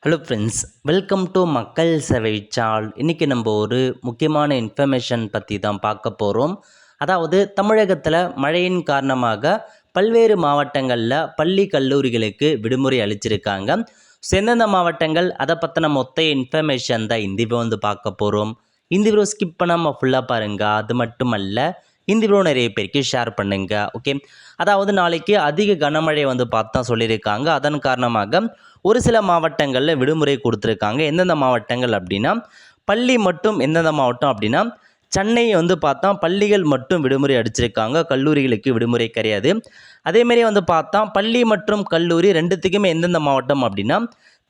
Hello friends, welcome to மக்கள் சேவை சால். இன்றைக்கி நம்ம ஒரு முக்கியமான இன்ஃபர்மேஷன் பற்றி தான் பார்க்க போகிறோம். அதாவது தமிழகத்தில் மழையின் காரணமாக பல்வேறு மாவட்டங்களில் பள்ளி கல்லூரிகளுக்கு விடுமுறை அளிச்சிருக்காங்க. ஸோ எந்தெந்த மாவட்டங்கள், அதை பற்றின மொத்த இன்ஃபர்மேஷன் தான் இந்த வீடியோ பார்க்க போகிறோம். இந்த வீடியோ ஸ்கிப் பண்ணாமல் ஃபுல்லாக பாருங்கள். அது மட்டும் அல்ல, இந்த வீடியோ நிறைய பேருக்கு ஷேர் பண்ணுங்க. ஓகே, அதாவது நாளைக்கு அதிக கனமழை பார்த்தா சொல்லியிருக்காங்க. அதன் காரணமாக ஒரு சில மாவட்டங்களில் விடுமுறை கொடுத்துருக்காங்க. எந்தெந்த மாவட்டங்கள் அப்படின்னா, பள்ளி மட்டும் எந்தெந்த மாவட்டம் அப்படின்னா, சென்னை பார்த்தா பள்ளிகள் மட்டும் விடுமுறை அடிச்சிருக்காங்க, கல்லூரிகளுக்கு விடுமுறை கிடையாது. அதேமாரி பார்த்தா பள்ளி மற்றும் கல்லூரி ரெண்டுத்துக்குமே எந்தெந்த மாவட்டம் அப்படின்னா,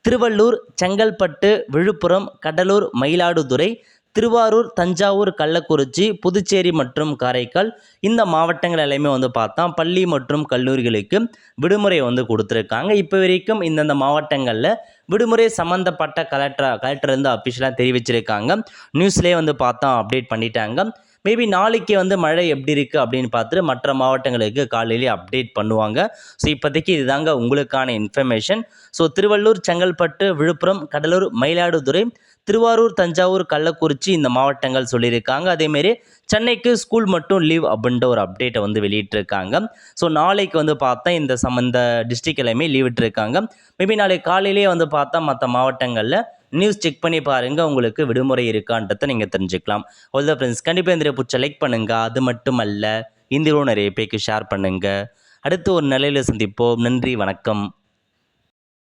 திருவள்ளூர், செங்கல்பட்டு, விழுப்புரம், கடலூர், மயிலாடுதுறை, திருவாரூர், தஞ்சாவூர், கள்ளக்குறிச்சி, புதுச்சேரி மற்றும் காரைக்கால், இந்த மாவட்டங்கள் எல்லாமே பார்த்தா பள்ளி மற்றும் கல்லூரிகளுக்கு விடுமுறை கொடுத்துருக்காங்க. இப்போ வரைக்கும் இந்தந்த மாவட்டங்களில் விடுமுறை சம்மந்தப்பட்ட கலெக்டர் அஃபிஷியலாக தெரிவிச்சிருக்காங்க. நியூஸ்லேயே பார்த்தா அப்டேட் பண்ணிட்டாங்க. மேபி நாளைக்கு மழை எப்படி இருக்குது அப்படின்னு பார்த்துட்டு மற்ற மாவட்டங்களுக்கு காலையிலேயே அப்டேட் பண்ணுவாங்க. ஸோ இப்போதைக்கு இதுதாங்க உங்களுக்கான இன்ஃபர்மேஷன். ஸோ திருவள்ளூர், செங்கல்பட்டு, விழுப்புரம், கடலூர், மயிலாடுதுறை, திருவாரூர், தஞ்சாவூர், கள்ளக்குறிச்சி, இந்த மாவட்டங்கள் சொல்லியிருக்காங்க. அதேமாரி சென்னைக்கு ஸ்கூல் மட்டும் லீவ் அப்படின்ற ஒரு அப்டேட்டை வெளியிட்டிருக்காங்க. ஸோ நாளைக்கு பார்த்தா இந்த டிஸ்ட்ரிக்ட் எல்லாமே லீவ் விட்டுருக்காங்க. மேபி நாளைக்கு காலையிலேயே பார்த்தா மற்ற மாவட்டங்களில் நியூஸ் செக் பண்ணி பாருங்கள், உங்களுக்கு விடுமுறை இருக்கான்றதை நீங்கள் தெரிஞ்சுக்கலாம். அவ்வளோ ஃப்ரெண்ட்ஸ், கண்டிப்பாக இந்த பிடிச்ச லைக் பண்ணுங்கள். அது மட்டும் அல்ல, இந்த நிறைய பேருக்கு ஷேர் பண்ணுங்கள். அடுத்து ஒரு நிலையில் சந்திப்போம். நன்றி, வணக்கம்.